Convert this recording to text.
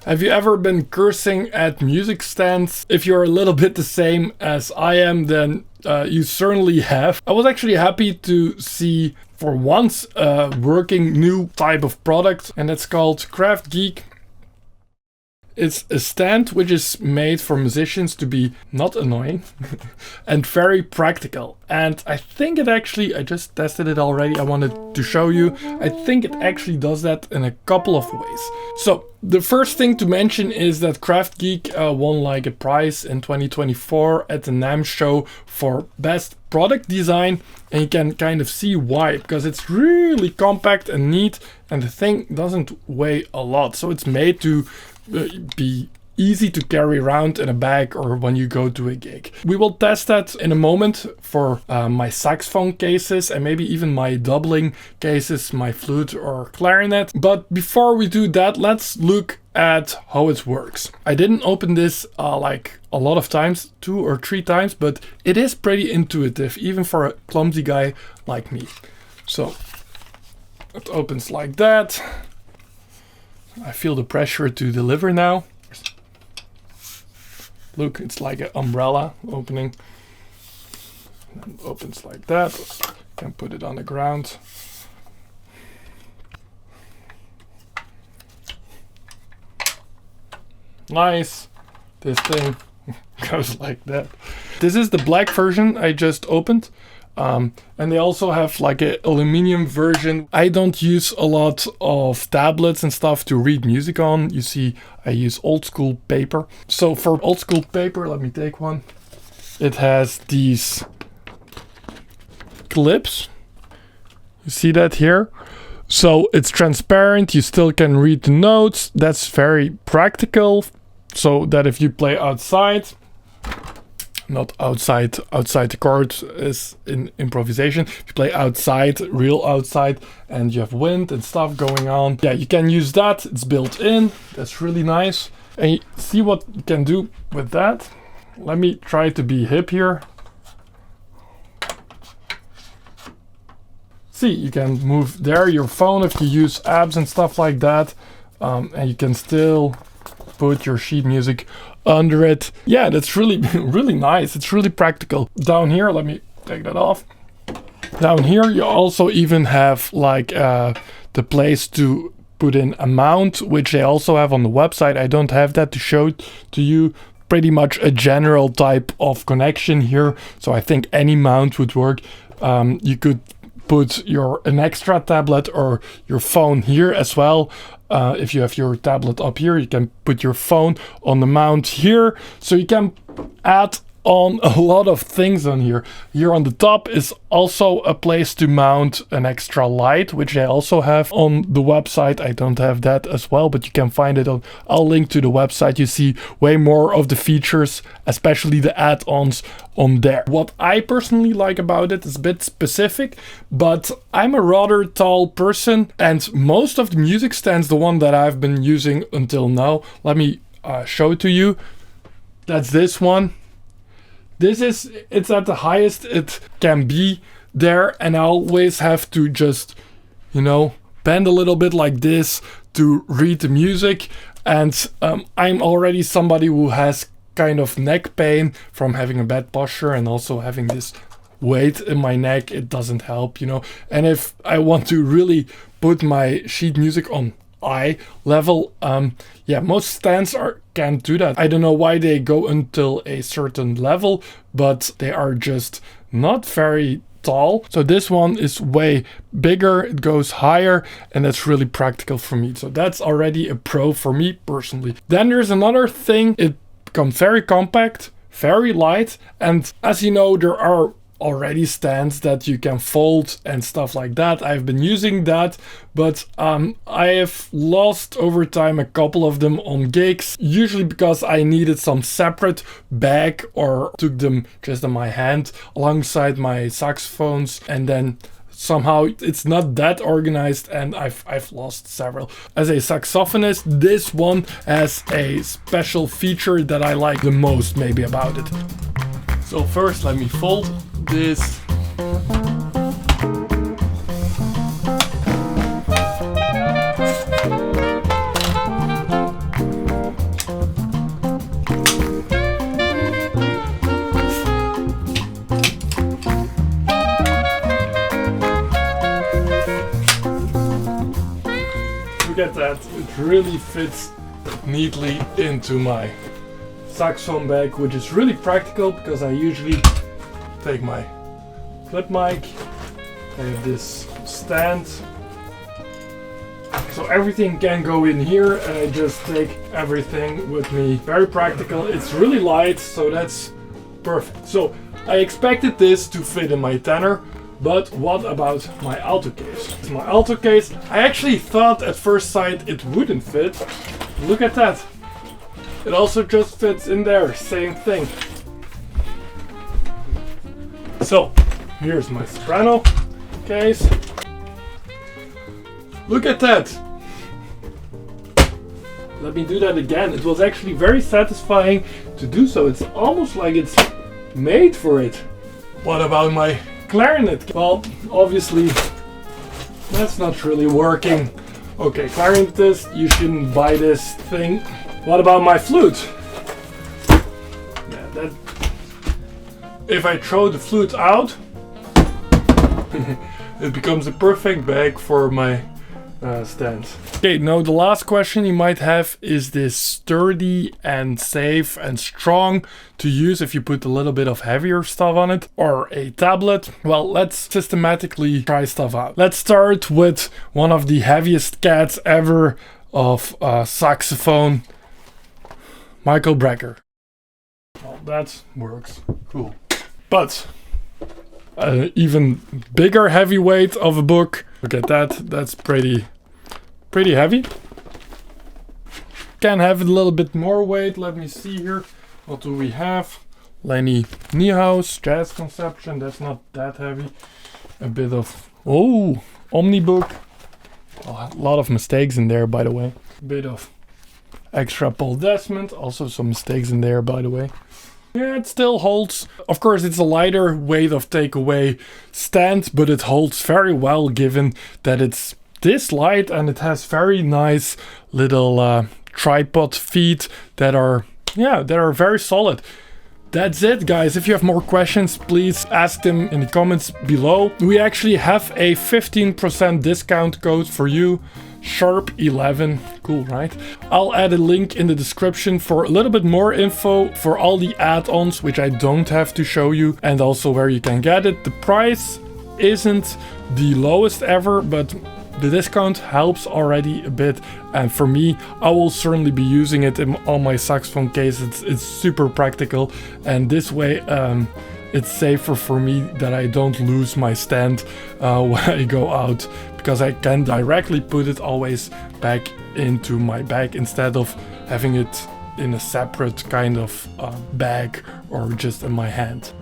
Have you ever been cursing at music stands? If you're a little bit the same as I am, then you certainly have. I was actually happy to see for once a working new type of product, and it's called KraftGeek. It's a stand which is made for musicians to be not annoying and very practical. And I think it actually, I just tested it already, I wanted to show you. I think it actually does that in a couple of ways. So the first thing to mention is that KraftGeek won like a prize in 2024 at the NAMM show for best product design. And you can kind of see why, because it's really compact and neat and the thing doesn't weigh a lot. So it's made to be easy to carry around in a bag or when you go to a gig. We will test that in a moment for my saxophone cases and maybe even my doubling cases, my flute or clarinet. But before we do that, let's look at how it works. I didn't open this like a lot of times, 2 or 3 times, but it is pretty intuitive, even for a clumsy guy like me. So it opens like that. I feel the pressure to deliver now. Look, it's like an umbrella opening. And opens like that. Can put it on the ground. Nice. This thing goes like that. This is the black version I just opened. And they also have like an aluminum version. I don't use a lot of tablets and stuff to read music on. You see, I use old school paper. So for old school paper, let me take one. It has these clips. You see that here? So it's transparent. You still can read the notes. That's very practical. So that if you play outside, not outside the chord is in improvisation. If you play outside, real outside, and you have wind and stuff going on, yeah, you can use that. It's built in. That's really nice. And you see what you can do with that. Let me try to be hip here. See, you can move there your phone if you use apps and stuff like that, and you can still put your sheet music under it. Yeah, that's really really nice. It's really practical. Down here, let me take that off. Down here you also even have like the place to put in a mount, which they also have on the website. I don't have that to show to you. Pretty much a general type of connection here, so I think any mount would work. You could put an extra tablet or your phone here as well. If you have your tablet up here, you can put your phone on the mount here. So you can add on a lot of things on here. Here on the top is also a place to mount an extra light, which I also have on the website. I don't have that as well, but you can find it on. I'll link to the website. You see way more of the features, especially the add-ons on there. What I personally like about it is a bit specific, but I'm a rather tall person, and most of the music stands, the one that I've been using until now, let me show it to you. That's this one. It's at the highest it can be there, and I always have to just, bend a little bit like this to read the music. And I'm already somebody who has kind of neck pain from having a bad posture and also having this weight in my neck. It doesn't help, And if I want to really put my sheet music on eye level, most stands can't do that. I don't know why they go until a certain level, but they are just not very tall. So this one is way bigger, it goes higher, and that's really practical for me. So that's already a pro for me personally. Then there's another thing. It becomes very compact, very light, and as you know, there are already stands that you can fold and stuff like that. I've been using that, but I have lost over time a couple of them on gigs, usually because I needed some separate bag or took them just in my hand alongside my saxophones, and then somehow it's not that organized and I've lost several. As a saxophonist, this one has a special feature that I like the most maybe about it. So first let me fold this. really fits neatly into my saxophone bag, which is really practical because I usually take my clip mic. I have this stand, so everything can go in here, and I just take everything with me. Very practical. It's really light, so that's perfect. So I expected this to fit in my tenor, but what about my alto case? My alto case, I actually thought at first sight it wouldn't fit. Look at that. It also just fits in there, same thing. So here's my soprano case. Look at that. Let me do that again. It was actually very satisfying to do so. It's almost like it's made for it. What about my clarinet? Well, obviously that's not really working. Okay, clarinetist, you shouldn't buy this thing. What about my flute? Yeah, that. If I throw the flute out, it becomes a perfect bag for my stand. Okay, now the last question you might have, is this sturdy and safe and strong to use if you put a little bit of heavier stuff on it, or a tablet? Well, let's systematically try stuff out. Let's start with one of the heaviest cats ever of saxophone, Michael Brecker. Well, that works. Cool. But even bigger heavyweight of a book. Look at that. That's pretty heavy. Can have a little bit more weight. Let me see here. What do we have? Lenny Niehaus, Jazz Conception. That's not that heavy. A bit of Omnibook. Oh, a lot of mistakes in there, by the way. A bit of extra Paul Desmond. Also some mistakes in there, by the way. Yeah, it still holds. Of course, it's a lighter weight of takeaway stand, but it holds very well given that it's this light, and it has very nice little tripod feet that are very solid. That's it, guys. If you have more questions, please ask them in the comments below. We actually have a 15% discount code for you. Sharp11. Cool, right? I'll add a link in the description for a little bit more info for all the add-ons, which I don't have to show you, and also where you can get it. The price isn't the lowest ever, but the discount helps already a bit, and for me, I will certainly be using it on my saxophone case. It's super practical, and this way it's safer for me that I don't lose my stand when I go out, because I can directly put it always back into my bag instead of having it in a separate kind of bag or just in my hand.